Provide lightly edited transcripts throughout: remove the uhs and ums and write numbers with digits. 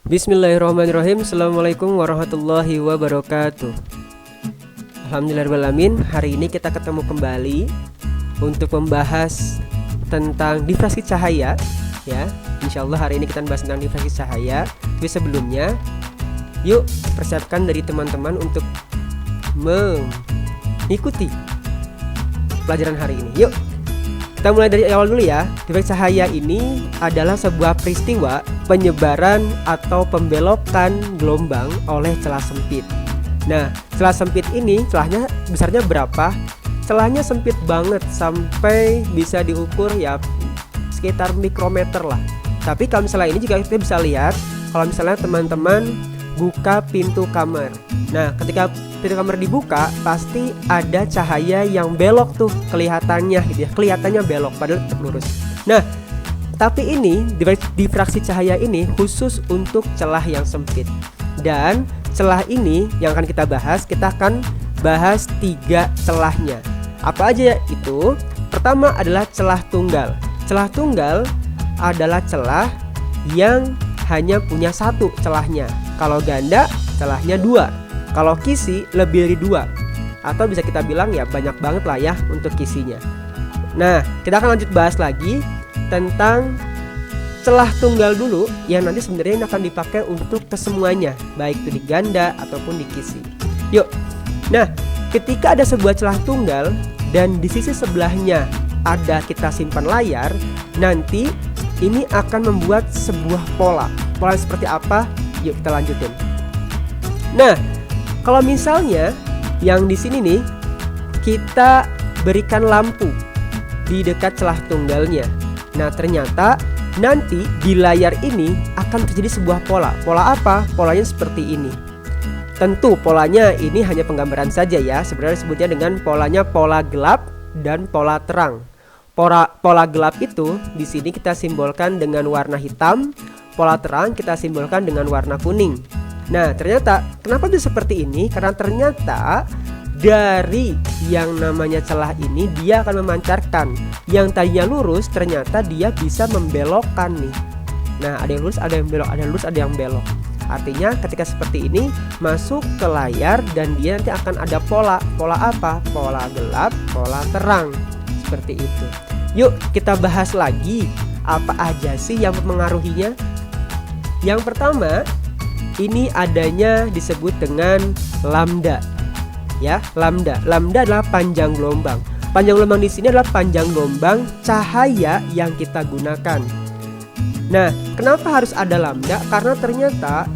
Bismillahirrahmanirrahim. Assalamualaikum warahmatullahi wabarakatuh. Alhamdulillahirrahmanirrahim. Hari ini kita ketemu kembali untuk membahas tentang difraksi cahaya, ya. Insyaallah hari ini kita bahas tentang difraksi cahaya. Tapi sebelumnya, yuk persiapkan dari teman-teman untuk mengikuti pelajaran hari ini. Yuk, kita mulai dari awal dulu ya. Difraksi cahaya ini adalah sebuah peristiwa penyebaran atau pembelokan gelombang oleh celah sempit. Nah, celah sempit ini celahnya besarnya berapa? Celahnya sempit banget sampai bisa diukur ya sekitar mikrometer lah. Tapi kalau misalnya ini juga kita bisa lihat kalau misalnya teman-teman buka pintu kamar. Nah, ketika pintu kamar dibuka pasti ada cahaya yang belok tuh kelihatannya gitu ya. Kelihatannya belok padahal tetap lurus. Nah, tapi ini difraksi cahaya ini khusus untuk celah yang sempit. Dan celah ini yang akan kita bahas, kita akan bahas 3 celahnya. Apa aja itu? Pertama adalah celah tunggal. Celah tunggal adalah celah yang hanya punya 1 celahnya. Kalau ganda celahnya 2. Kalau kisi lebih dari 2. Atau bisa kita bilang ya banyak banget lah ya untuk kisinya. Nah, kita akan lanjut bahas lagi tentang celah tunggal dulu yang nanti sebenarnya ini akan dipakai untuk kesemuanya, baik itu di ganda ataupun di kisi. Yuk. Nah, ketika ada sebuah celah tunggal dan di sisi sebelahnya ada kita simpan layar, nanti ini akan membuat sebuah pola. Pola seperti apa? Yuk kita lanjutin. Nah, kalau misalnya yang di sini nih kita berikan lampu di dekat celah tunggalnya. Nah, ternyata nanti di layar ini akan terjadi sebuah pola. Pola apa? Polanya seperti ini. Tentu polanya ini hanya penggambaran saja ya. Sebenarnya disebutnya dengan polanya pola gelap dan pola terang. Pola gelap itu di sini kita simbolkan dengan warna hitam. Pola terang kita simbolkan dengan warna kuning. Nah, ternyata kenapa bisa seperti ini? Karena ternyata dari yang namanya celah ini dia akan memancarkan. Yang tadinya lurus ternyata dia bisa membelokkan nih. Nah, ada yang lurus, ada yang belok, ada yang lurus, ada yang belok. Artinya ketika seperti ini masuk ke layar dan dia nanti akan ada pola. Pola apa? Pola gelap, pola terang. Seperti itu. Yuk kita bahas lagi apa aja sih yang mempengaruhinya. Yang pertama, ini adanya disebut dengan lambda. Ya, lambda. Lambda adalah panjang gelombang. Panjang gelombang di sini adalah panjang gelombang cahaya yang kita gunakan. Nah, kenapa harus ada lambda? Karena ternyata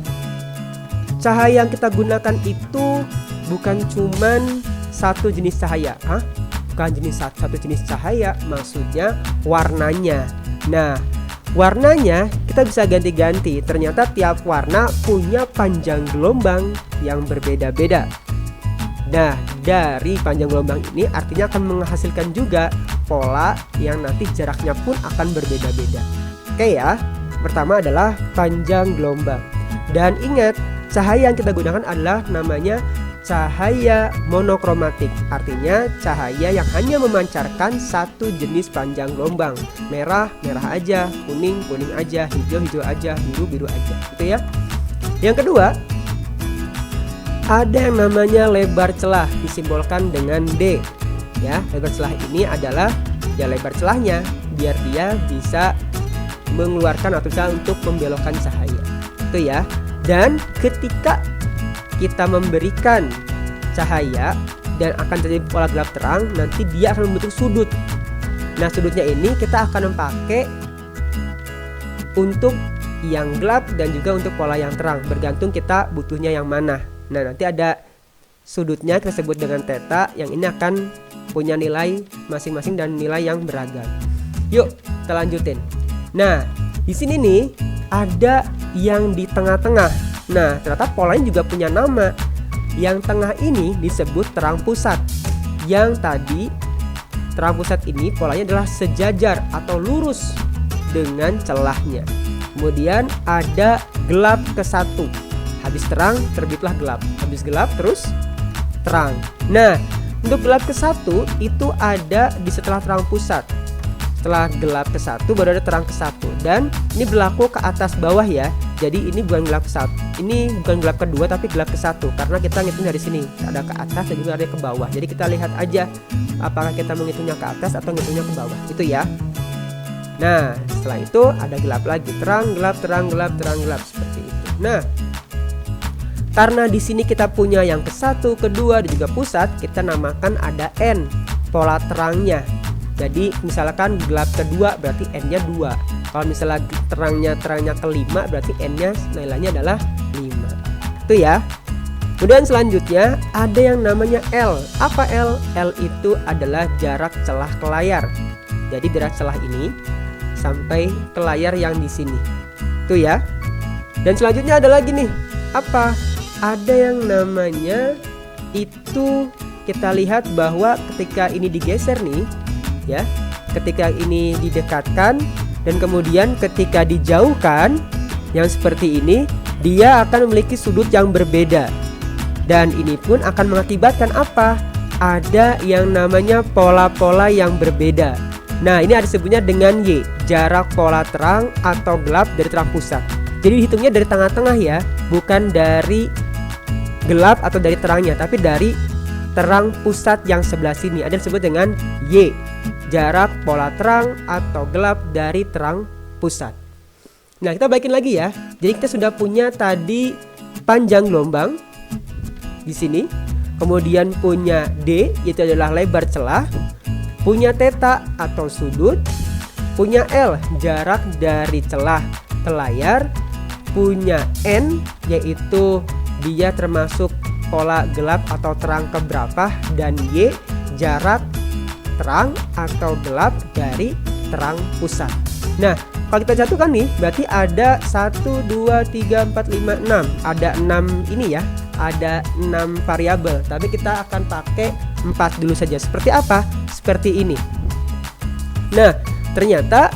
cahaya yang kita gunakan itu bukan cuman satu jenis cahaya. Bukan satu jenis cahaya, maksudnya warnanya. Nah, warnanya kita bisa ganti-ganti. Ternyata tiap warna punya panjang gelombang yang berbeda-beda. Nah, dari panjang gelombang ini artinya akan menghasilkan juga pola yang nanti jaraknya pun akan berbeda-beda. Oke ya, pertama adalah panjang gelombang. Dan ingat, cahaya yang kita gunakan adalah namanya cahaya monokromatik. Artinya cahaya yang hanya memancarkan satu jenis panjang gelombang. Merah, merah aja, kuning, kuning aja, hijau, hijau aja, biru, biru aja. Gitu ya. Yang kedua, ada yang namanya lebar celah, disimbolkan dengan D. Ya, lebar celah ini adalah ya lebar celahnya biar dia bisa mengeluarkan atau bisa untuk membelokkan cahaya. Itu ya. Dan ketika kita memberikan cahaya dan akan terjadi pola gelap terang, nanti dia akan membentuk sudut. Nah, sudutnya ini kita akan memakai untuk yang gelap dan juga untuk pola yang terang, bergantung kita butuhnya yang mana. Nah, nanti ada sudutnya kita sebut dengan theta, yang ini akan punya nilai masing-masing dan nilai yang beragam. Yuk kita lanjutin. Nah, di sini nih ada yang di tengah-tengah. Nah, ternyata polanya juga punya nama. Yang tengah ini disebut terang pusat. Yang tadi terang pusat ini polanya adalah sejajar atau lurus dengan celahnya. Kemudian ada gelap ke 1. Habis terang terbitlah gelap. Habis gelap terus terang. Nah, untuk gelap ke 1 itu ada di setelah terang pusat. setelah gelap ke 1 baru ada terang ke 1. Dan ini berlaku ke atas bawah ya. Jadi ini bukan gelap ke 1, ini bukan gelap kedua tapi gelap ke 1, karena kita ngitung dari sini ada ke atas dan juga ada ke bawah. Jadi kita lihat aja apakah kita menghitungnya ke atas atau ngitungnya ke bawah, itu ya. Nah setelah itu ada gelap lagi, terang gelap terang gelap terang gelap, seperti itu. Nah karena di sini kita punya yang ke 1, kedua dan juga pusat, kita namakan ada N, pola terangnya. Jadi misalkan gelap kedua berarti N-nya 2. Kalau misalnya terangnya kelima berarti N-nya nilainya adalah 5. Itu ya. Kemudian selanjutnya ada yang namanya L. Apa L? L itu adalah jarak celah ke layar. Jadi jarak celah ini sampai ke layar yang di sini. Itu ya. Dan selanjutnya ada lagi nih. Apa? Ada yang namanya itu, kita lihat bahwa ketika ini digeser nih ya, ketika ini didekatkan dan kemudian ketika dijauhkan yang seperti ini, dia akan memiliki sudut yang berbeda. Dan ini pun akan mengakibatkan apa? Ada yang namanya pola-pola yang berbeda. Nah ini ada disebutnya dengan Y, jarak pola terang atau gelap dari terang pusat. Jadi dihitungnya dari tengah-tengah ya, bukan dari gelap atau dari terangnya, tapi dari terang pusat yang sebelah sini. Ada disebut dengan Y, jarak pola terang atau gelap dari terang pusat. Nah kita balikin lagi ya. Jadi kita sudah punya tadi panjang gelombang di sini, kemudian punya D yaitu adalah lebar celah, punya theta atau sudut, punya L jarak dari celah ke layar, punya N yaitu dia termasuk pola gelap atau terang keberapa, dan Y jarak terang atau gelap dari terang pusat. Nah kalau kita jatuhkan nih berarti ada 1, 2, 3, 4, 5, 6. Ada 6 ini ya, ada 6 variabel, tapi kita akan pakai 4 dulu saja. Seperti apa? Seperti ini. Nah ternyata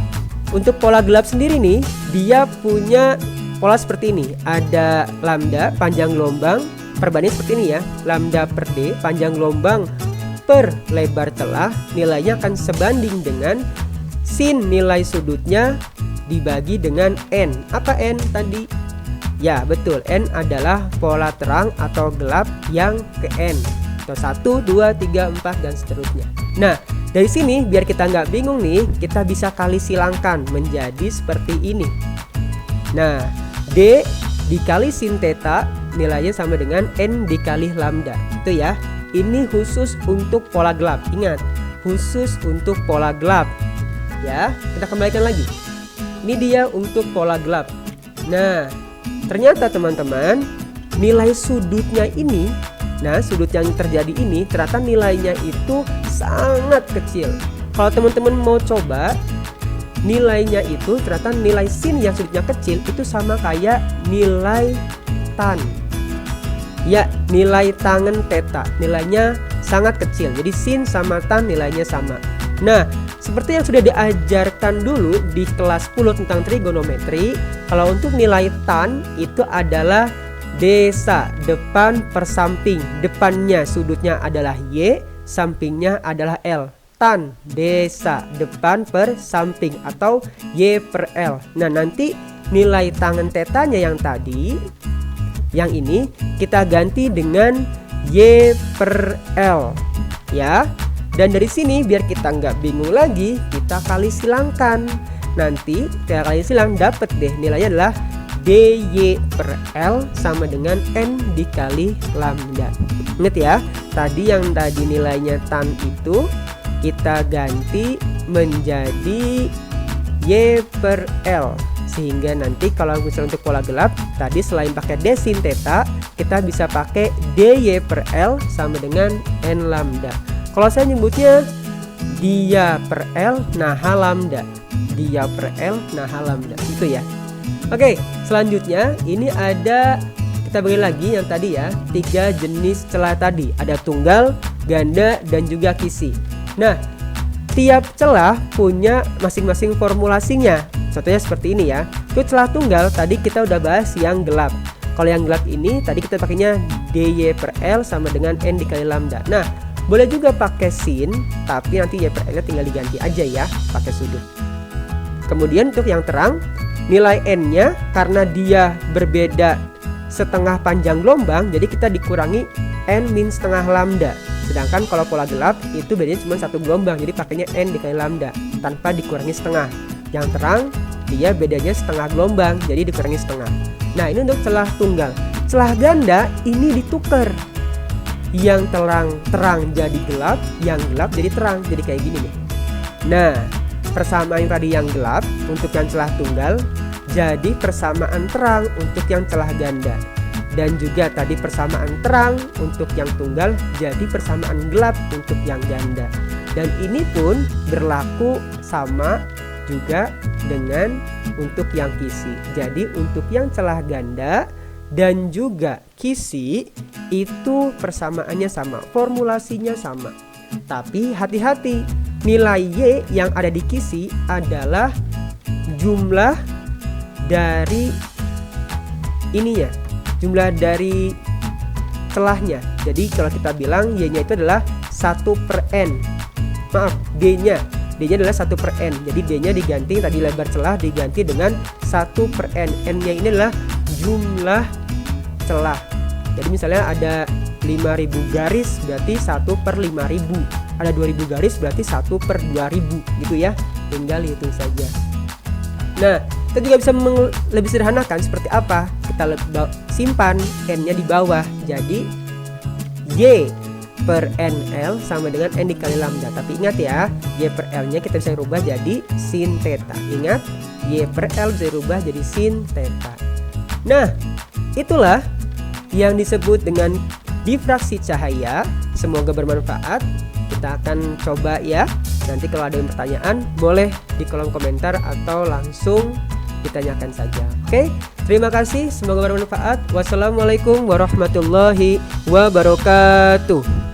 untuk pola gelap sendiri nih, dia punya pola seperti ini. Ada lambda panjang gelombang perbandingan seperti ini ya, lambda per D panjang gelombang per lebar celah, nilainya akan sebanding dengan sin nilai sudutnya dibagi dengan N. Apa N tadi? Ya betul, N adalah pola terang atau gelap yang ke N, atau 1, 2, 3, 4 dan seterusnya. Nah dari sini biar kita nggak bingung nih, kita bisa kali silangkan menjadi seperti ini. Nah D dikali sin theta nilainya sama dengan N dikali lambda. Itu ya. Ini khusus untuk pola gelap. Ingat, khusus untuk pola gelap. Ya, kita kembalikan lagi. Ini dia untuk pola gelap. Nah, ternyata teman-teman, nilai sudutnya ini, nah sudut yang terjadi ini ternyata nilainya itu sangat kecil. Kalau teman-teman mau coba, nilainya itu ternyata nilai sin yang sudutnya kecil itu sama kayak nilai tan. Ya, nilai tangen theta nilainya sangat kecil. Jadi sin sama tan nilainya sama. Nah, seperti yang sudah diajarkan dulu di kelas 10 tentang trigonometri, kalau untuk nilai tan itu adalah desa, depan per samping. Depannya sudutnya adalah Y, sampingnya adalah L. Tan desa, depan per samping atau Y per L. Nah, nanti nilai tangen tetanya yang tadi, yang ini kita ganti dengan Y per L ya. Dan dari sini biar kita nggak bingung lagi, kita kali silangkan. Nanti kita kali silang dapat deh nilainya adalah DY per L sama dengan N dikali lambda. Ingat ya, tadi yang tadi nilainya tan itu kita ganti menjadi Y per L. Sehingga nanti kalau misalnya untuk pola gelap tadi selain pakai D sin theta, kita bisa pakai DY per L sama dengan N lambda. Kalau saya nyebutnya dia per L nah lambda, dia per L nah lambda, itu ya. Oke, selanjutnya ini ada, kita bagi lagi yang tadi ya, 3 jenis celah tadi. Ada tunggal, ganda, dan juga kisi. Nah, tiap celah punya masing-masing formulasinya. Contohnya seperti ini ya. Itu celah tunggal tadi kita udah bahas yang gelap. Kalau yang gelap ini tadi kita pakainya DY per L sama dengan N dikali lambda. Nah, Boleh juga pakai sin, tapi nanti Y per L-nya tinggal diganti aja ya, pakai sudut. Kemudian untuk yang terang, nilai N-nya karena dia berbeda setengah panjang gelombang, jadi kita dikurangi N min setengah lambda. Sedangkan kalau pola gelap itu bedanya cuma satu gelombang, jadi pakainya N dikali lambda tanpa dikurangi setengah. Yang terang dia bedanya setengah gelombang, jadi dikurangi setengah. Nah, ini untuk celah tunggal. Celah ganda ini ditukar. Yang terang jadi gelap, yang gelap jadi terang. Jadi kayak gini nih. Nah, persamaan yang tadi yang gelap untuk yang celah tunggal jadi persamaan terang untuk yang celah ganda. Dan juga tadi persamaan terang untuk yang tunggal jadi persamaan gelap untuk yang ganda. Dan ini pun berlaku sama juga dengan untuk yang kisi. Jadi untuk yang celah ganda dan juga kisi itu persamaannya sama, formulasinya sama. Tapi hati-hati, nilai Y yang ada di kisi adalah jumlah dari ininya, jumlah dari celahnya. Jadi kalau kita bilang Y-nya itu adalah 1/n. Maaf, D-nya adalah 1/n. Jadi D-nya diganti, tadi lebar celah diganti dengan 1/n. N-nya ini adalah jumlah celah. Jadi misalnya ada 5.000 garis berarti 1/5000. Ada 2.000 garis berarti 1/2000 gitu ya. Tinggal hitung saja. Nah, kita juga bisa lebih sederhanakan seperti apa? Kita simpan N-nya di bawah. Jadi Y per NL sama dengan N dikali lambda. Tapi ingat ya, Y per L-nya kita bisa rubah jadi sin theta. Ingat, Y per L bisa rubah jadi sin theta. Nah, itulah yang disebut dengan difraksi cahaya. Semoga bermanfaat. Kita akan coba ya. Nanti kalau ada yang pertanyaan boleh di kolom komentar atau langsung ditanyakan saja. Oke, terima kasih. Semoga bermanfaat. Wassalamualaikum warahmatullahi wabarakatuh.